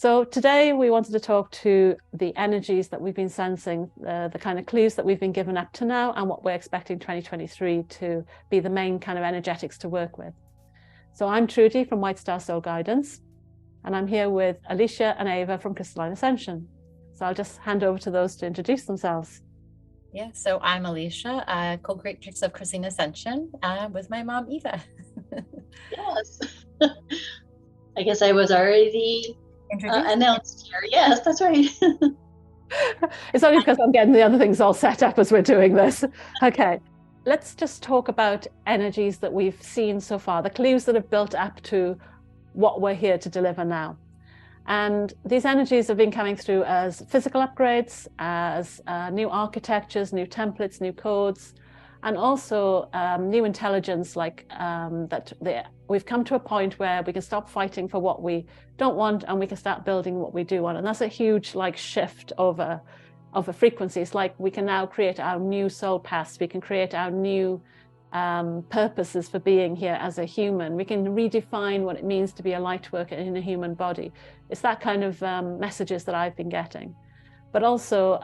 So today we wanted to talk to the energies that we've been sensing, the kind of clues that we've been given up to now, and what we're expecting 2023 to be the main kind of energetics to work with. So I'm Trudy from White Star Soul Guidance, and I'm here with Alicia and Ava from Crystalline Ascension. So I'll just hand over to those to introduce themselves. Yeah, so I'm Alicia, co-creatrix of Crystalline Ascension with my mom, Eva. Yes. I guess I was already announced here. Yes, that's right. It's only because I'm getting the other things all set up as we're doing this. Okay, let's just talk about energies that we've seen so far, the clues that have built up to what we're here to deliver now. And these energies have been coming through as physical upgrades, as new architectures, new templates, new codes, and also new intelligence, like we've come to a point where we can stop fighting for what we don't want and we can start building what we do want. And that's a huge shift of a frequency. It's like we can now create our new soul paths. We can create our new purposes for being here as a human. We can redefine what it means to be a light worker in a human body. It's that kind of messages that I've been getting. But also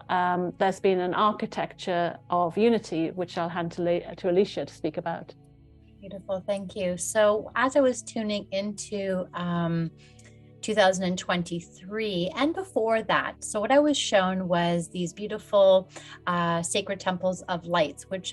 there's been an architecture of unity, which I'll hand to Alicia to speak about. Beautiful, thank you. So as I was tuning into 2023 and before that, so what I was shown was these beautiful sacred temples of lights, which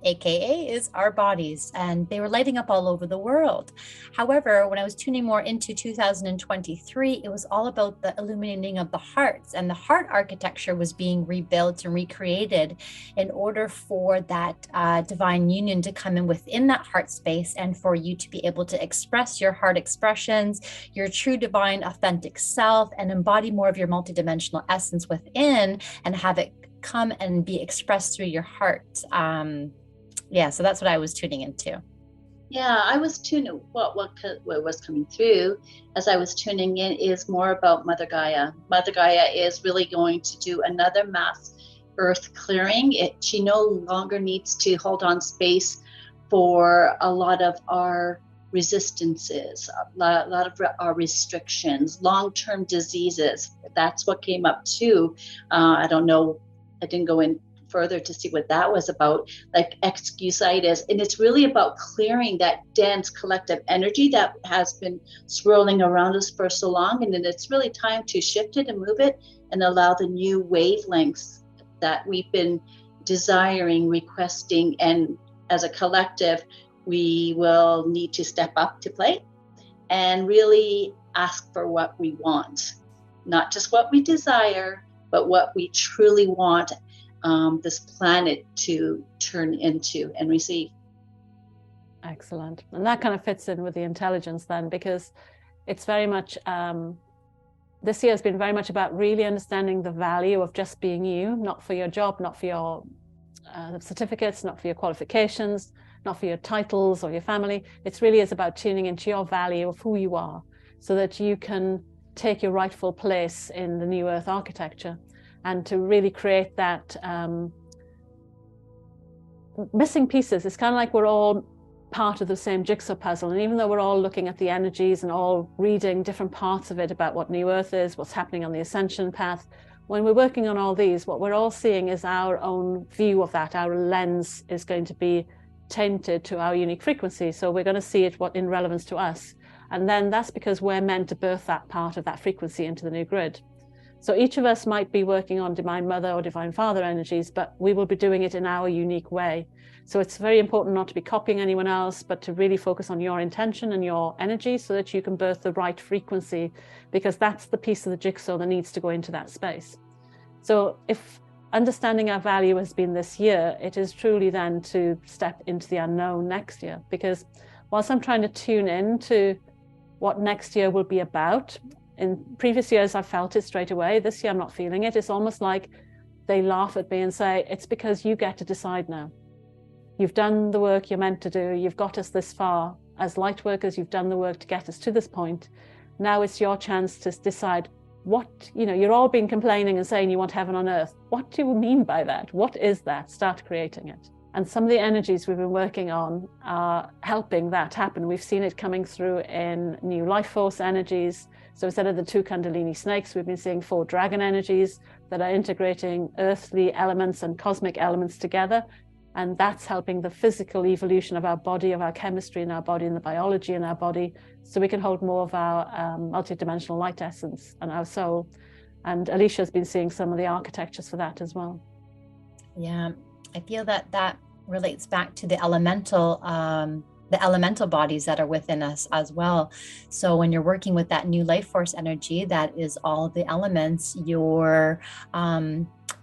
AKA is our bodies, and they were lighting up all over the world. However, when I was tuning more into 2023, it was all about the illuminating of the hearts, and the heart architecture was being rebuilt and recreated in order for that divine union to come in within that heart space, and for you to be able to express your heart expressions, your true divine authentic self, and embody more of your multidimensional essence within, and have it come and be expressed through your heart. Yeah, so that's what I was tuning into. Yeah, I was tuning. What was coming through as I was tuning in is more about Mother Gaia. Mother Gaia is really going to do another mass earth clearing. She no longer needs to hold on space for a lot of our resistances, a lot of our restrictions, long-term diseases. That's what came up too. I don't know. I didn't go in further to see what that was about, like excusitis. And it's really about clearing that dense collective energy that has been swirling around us for so long. And then it's really time to shift it and move it and allow the new wavelengths that we've been desiring, requesting. And as a collective, we will need to step up to plate and really ask for what we want, not just what we desire, but what we truly want this planet to turn into and receive. Excellent. And that kind of fits in with the intelligence then, because it's very much, this year has been very much about really understanding the value of just being you, not for your job, not for your certificates, not for your qualifications, not for your titles or your family. It's really is about tuning into your value of who you are, so that you can take your rightful place in the new earth architecture, and to really create that missing pieces. It's kind of like we're all part of the same jigsaw puzzle. And even though we're all looking at the energies and all reading different parts of it about what new earth is, what's happening on the ascension path, when we're working on all these, what we're all seeing is our own view of that. Our lens is going to be tainted to our unique frequency. So we're going to see it in relevance to us. And then that's because we're meant to birth that part of that frequency into the new grid. So each of us might be working on Divine Mother or Divine Father energies, but we will be doing it in our unique way. So it's very important not to be copying anyone else, but to really focus on your intention and your energy so that you can birth the right frequency, because that's the piece of the jigsaw that needs to go into that space. So if understanding our value has been this year, it is truly then to step into the unknown next year. Because whilst I'm trying to tune in to what next year will be about, in previous years, I felt it straight away. This year, I'm not feeling it. It's almost like they laugh at me and say, it's because you get to decide now. You've done the work you're meant to do. You've got us this far. As light workers, you've done the work to get us to this point. Now it's your chance to decide what, you're all been complaining and saying you want heaven on earth. What do you mean by that? What is that? Start creating it. And some of the energies we've been working on are helping that happen. We've seen it coming through in new life force energies, So instead of the 2 Kundalini snakes, we've been seeing 4 dragon energies that are integrating earthly elements and cosmic elements together. And that's helping the physical evolution of our body, of our chemistry in our body, and the biology in our body, so we can hold more of our multidimensional light essence and our soul. And Alicia's been seeing some of the architectures for that as well. Yeah, I feel that relates back to the elemental bodies that are within us as well. So when you're working with that new life force energy, that is all the elements, your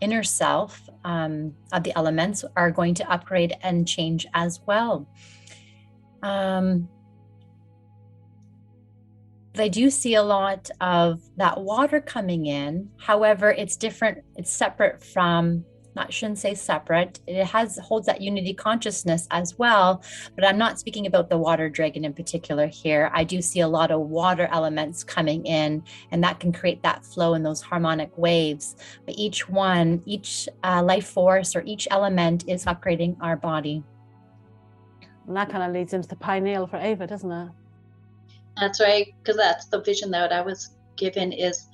inner self of the elements are going to upgrade and change as well. I do see a lot of that water coming in. However, it's different. It's separate from, I shouldn't say separate. It holds that unity consciousness as well, but I'm not speaking about the water dragon in particular here. I do see a lot of water elements coming in, and that can create that flow in those harmonic waves. But each life force or each element is upgrading our body. And that kind of leads into the pineal for Ava, doesn't it? That's right, because that's the vision that I was given is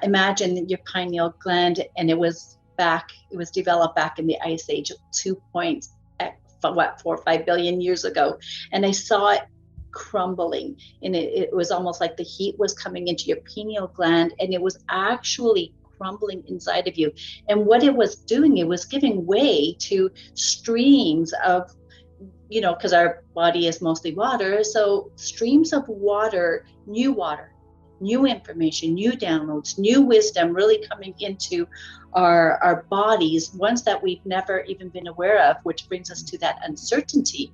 imagine your pineal gland, and it was developed back in the Ice Age, 4 or 5 billion years ago. And I saw it crumbling, and it was almost like the heat was coming into your pineal gland, and it was actually crumbling inside of you. And what it was doing, it was giving way to streams of, because our body is mostly water, so streams of water, new information, new downloads, new wisdom really coming into our bodies, ones that we've never even been aware of, which brings us to that uncertainty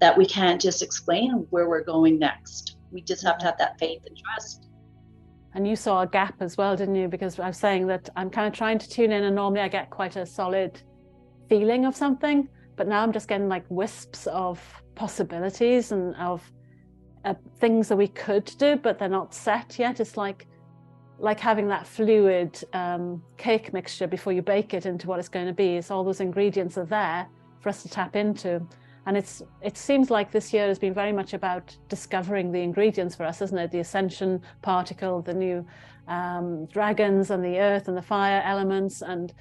that we can't just explain where we're going next. We just have to have that faith and trust. And you saw a gap as well, didn't you? Because I was saying that I'm kind of trying to tune in, and normally I get quite a solid feeling of something, but now I'm just getting like wisps of possibilities and of things that we could do, but they're not set yet. It's like having that fluid cake mixture before you bake it into what it's going to be. It's all those ingredients are there for us to tap into. And it seems like this year has been very much about discovering the ingredients for us, isn't it? The ascension particle, the new dragons and the earth and the fire elements, and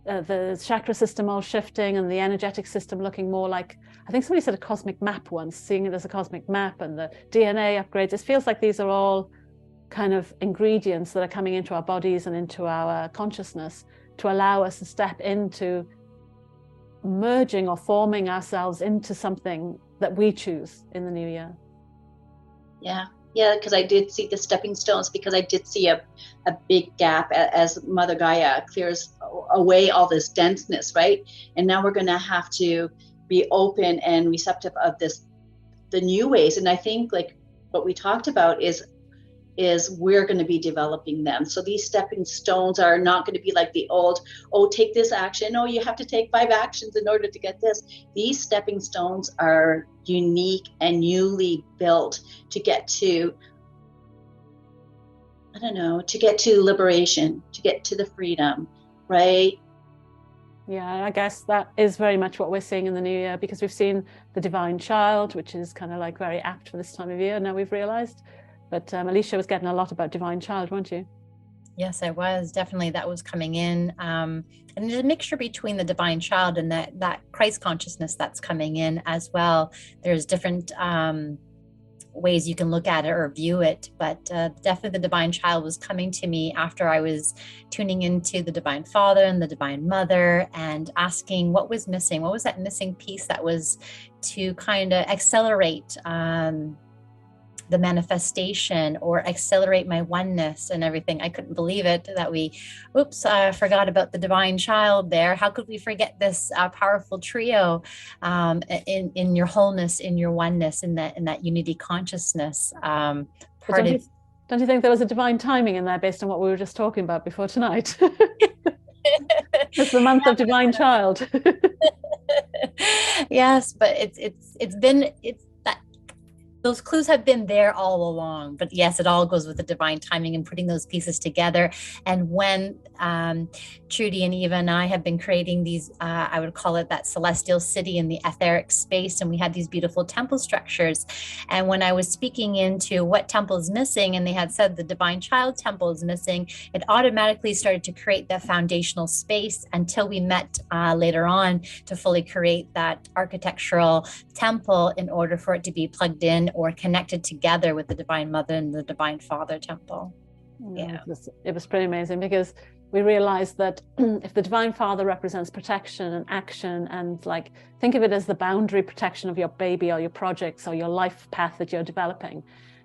the chakra system all shifting, and the energetic system looking more like, I think somebody said a cosmic map once, seeing it as a cosmic map, and the DNA upgrades. It feels like these are all kind of ingredients that are coming into our bodies and into our consciousness to allow us to step into merging or forming ourselves into something that we choose in the new year. Yeah, because I did see the stepping stones, because I did see a big gap as Mother Gaia clears away all this denseness, right? And now we're going to have to be open and receptive of the new ways. And I think like what we talked about is we're going to be developing them. So these stepping stones are not going to be like the old, take this action. You have to take 5 actions in order to get this. These stepping stones are unique and newly built to get to, to get to liberation, to get to the freedom, right? Yeah, I guess that is very much what we're seeing in the new year, because we've seen the divine child, which is kind of like very apt for this time of year, now we've realized. But Alicia was getting a lot about divine child, weren't you? Yes, I was. Definitely that was coming in. And there's a mixture between the divine child and that Christ consciousness that's coming in as well. There's different ways you can look at it or view it, but definitely the divine child was coming to me after I was tuning into the divine father and the divine mother and asking what was missing. What was that missing piece that was to kind of accelerate the manifestation or accelerate my oneness and everything. I couldn't believe it that I forgot about the divine child there. How could we forget this powerful trio in your wholeness, in your oneness, in that unity consciousness? Don't you think there was a divine timing in there based on what we were just talking about before tonight? It's the month of divine child. Yes, but it's those clues have been there all along, but yes, it all goes with the divine timing and putting those pieces together. And when Trudy and Eva and I have been creating these, I would call it that celestial city in the etheric space, and we had these beautiful temple structures. And when I was speaking into what temple is missing, and they had said the divine child temple is missing, it automatically started to create the foundational space until we met later on to fully create that architectural temple in order for it to be plugged in or connected together with the Divine Mother and the Divine Father temple. Yeah. It was pretty amazing, because we realized that if the Divine Father represents protection and action, and like, think of it as the boundary protection of your baby or your projects or your life path that you're developing,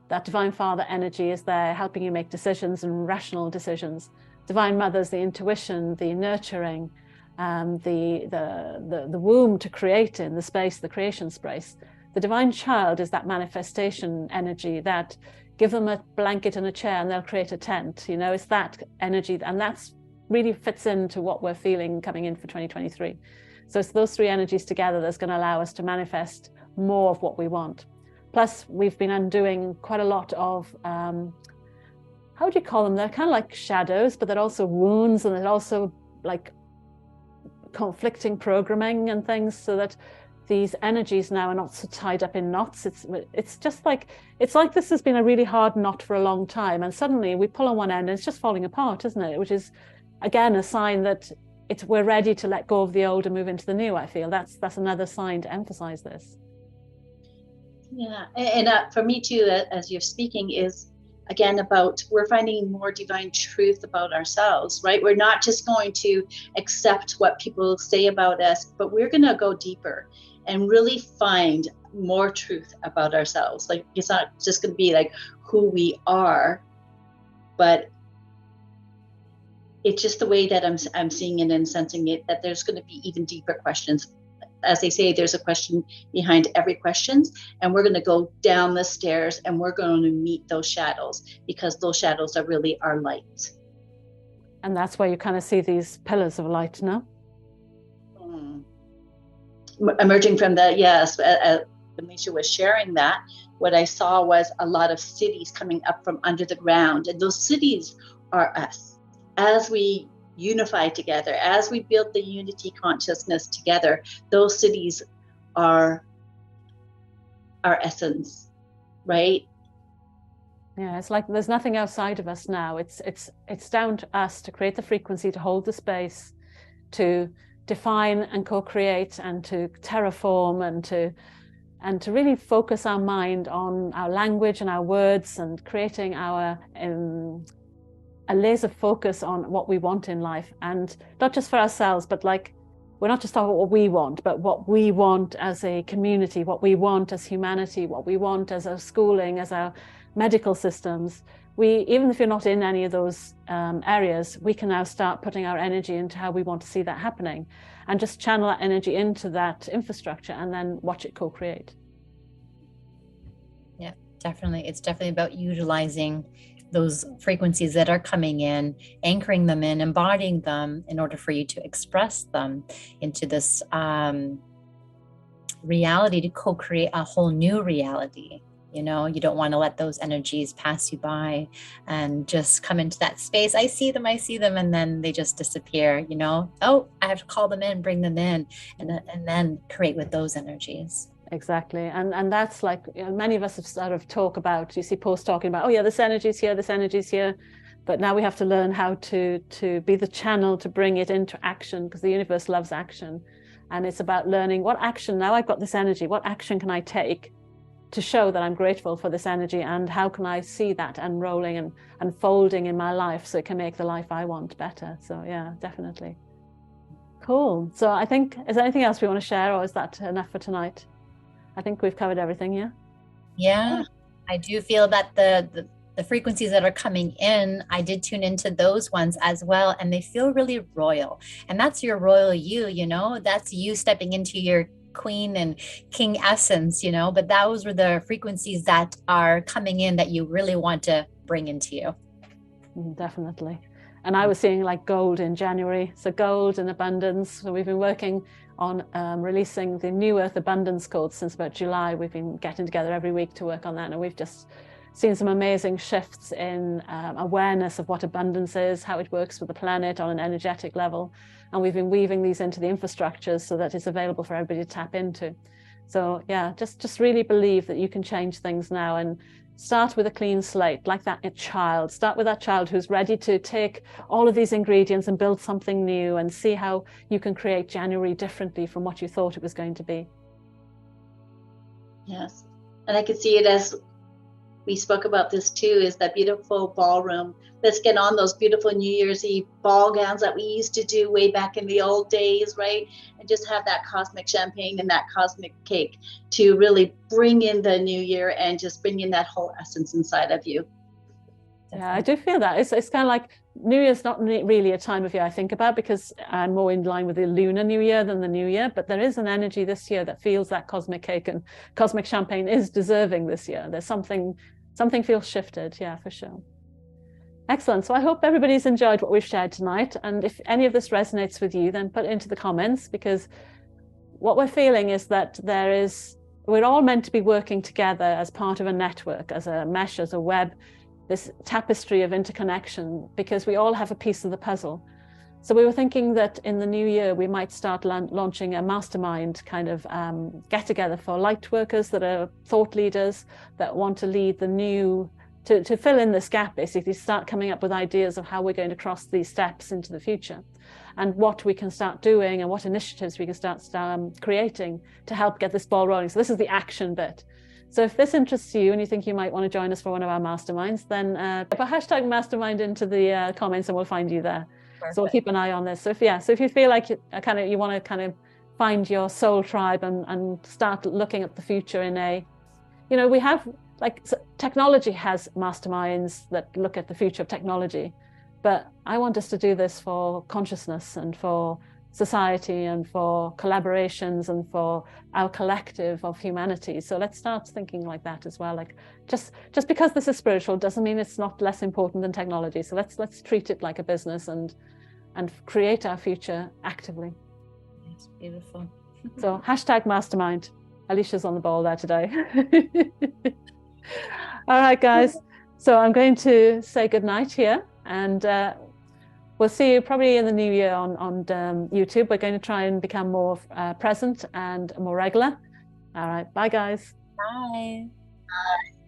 that Divine Father energy is there helping you make decisions and rational decisions. Divine Mother is the intuition, the nurturing, the womb to create in, the space, the creation space. The Divine Child is that manifestation energy that give them a blanket and a chair and they'll create a tent. You know, it's that energy, and that's really fits into what we're feeling coming in for 2023. So it's those three energies together that's going to allow us to manifest more of what we want. Plus, we've been undoing quite a lot of, how would you call them? They're kind of like shadows, but they're also wounds, and they're also like conflicting programming and things, so that these energies now are not so tied up in knots. It's just like, it's like this has been a really hard knot for a long time, and suddenly we pull on one end and it's just falling apart, isn't it? Which is again a sign that we're ready to let go of the old and move into the new. I feel that's another sign to emphasize this. Yeah, and for me too, as you're speaking, is again about, we're finding more divine truth about ourselves, right? We're not just going to accept what people say about us, but we're going to go deeper and really find more truth about ourselves. Like, it's not just going to be like who we are, but it's just the way that I'm seeing it and sensing it, that there's going to be even deeper questions. As they say, there's a question behind every question, and we're going to go down the stairs and we're going to meet those shadows, because those shadows are really our light. And that's where you kind of see these pillars of light now. Emerging from the, yes, Alicia was sharing that, what I saw was a lot of cities coming up from under the ground, and those cities are us. As we unify together, as we build the unity consciousness together, those cities are our essence, right? Yeah, it's like there's nothing outside of us now. It's down to us to create the frequency, to hold the space, to define and co-create, and to terraform, and to really focus our mind on our language and our words, and creating our a laser focus on what we want in life, and not just for ourselves, but like, we're not just talking about what we want, but what we want as a community, what we want as humanity, what we want as our schooling, as our medical systems. Even if you're not in any of those areas, we can now start putting our energy into how we want to see that happening, and just channel that energy into that infrastructure and then watch it co-create. Yeah, definitely. It's definitely about utilizing those frequencies that are coming in, anchoring them in, embodying them in order for you to express them into this reality, to co-create a whole new reality. You know, you don't want to let those energies pass you by and just come into that space. I see them, and then they just disappear, you know. Oh, I have to call them in, bring them in, and then create with those energies. Exactly. And that's like, you know, many of us have sort of talk about, you see posts talking about, oh yeah, this energy's here, this energy's here. But now we have to learn how to be the channel to bring it into action, because the universe loves action. And it's about learning what action, now I've got this energy, what action can I take to show that I'm grateful for this energy, and how can I see that unrolling and unfolding in my life so it can make the life I want better. So yeah, definitely. Cool. So I think, is there anything else we want to share, or is that enough for tonight? I think we've covered everything, yeah? Yeah, I do feel that the frequencies that are coming in, I did tune into those ones as well, and they feel really royal. And that's your royal you know, that's you stepping into your queen and king essence, you know, but those were the frequencies that are coming in that you really want to bring into you. Definitely. And I was seeing like gold in January. So gold and abundance. So we've been working on releasing the New Earth Abundance Code since about July. We've been getting together every week to work on that. And we've just seen some amazing shifts in awareness of what abundance is, how it works with the planet on an energetic level. And we've been weaving these into the infrastructures so that it's available for everybody to tap into. So yeah, just really believe that you can change things now, and start with a clean slate, like that child. Start with that child who's ready to take all of these ingredients and build something new, and see how you can create January differently from what you thought it was going to be. Yes. And I could see it as we spoke about this too, is that beautiful ballroom. Let's get on those beautiful New Year's Eve ball gowns that we used to do way back in the old days, right? And just have that cosmic champagne and that cosmic cake to really bring in the new year and just bring in that whole essence inside of you. Yeah, I do feel that. It's kind of like New Year's not really a time of year I think about, because I'm more in line with the lunar New Year than the New Year. But there is an energy this year that feels that cosmic cake and cosmic champagne is deserving this year. There's something feels shifted. Yeah, for sure. Excellent. So I hope everybody's enjoyed what we've shared tonight. And if any of this resonates with you, then put it into the comments, because what we're feeling is that we're all meant to be working together as part of a network, as a mesh, as a web, this tapestry of interconnection, because we all have a piece of the puzzle. So we were thinking that in the new year, we might start launching a mastermind kind of get together for light workers that are thought leaders that want to lead the new, to fill in this gap, basically start coming up with ideas of how we're going to cross these steps into the future, and what we can start doing and what initiatives we can start creating to help get this ball rolling. So this is the action bit. So if this interests you and you think you might want to join us for one of our masterminds, then put hashtag mastermind into the comments and we'll find you there. Perfect. So we'll keep an eye on this. So if you feel like you want to kind of find your soul tribe and start looking at the future in we have technology has masterminds that look at the future of technology, but I want us to do this for consciousness and for society and for collaborations and for our collective of humanity. So let's start thinking like that as well. Like just because this is spiritual doesn't mean it's not less important than technology. So let's treat it like a business and create our future actively. It's beautiful. So hashtag mastermind. Alicia's on the ball there today. All right, guys. So I'm going to say goodnight here, and we'll see you probably in the new year on YouTube. We're going to try and become more present and more regular. All right. Bye, guys. Bye. Bye.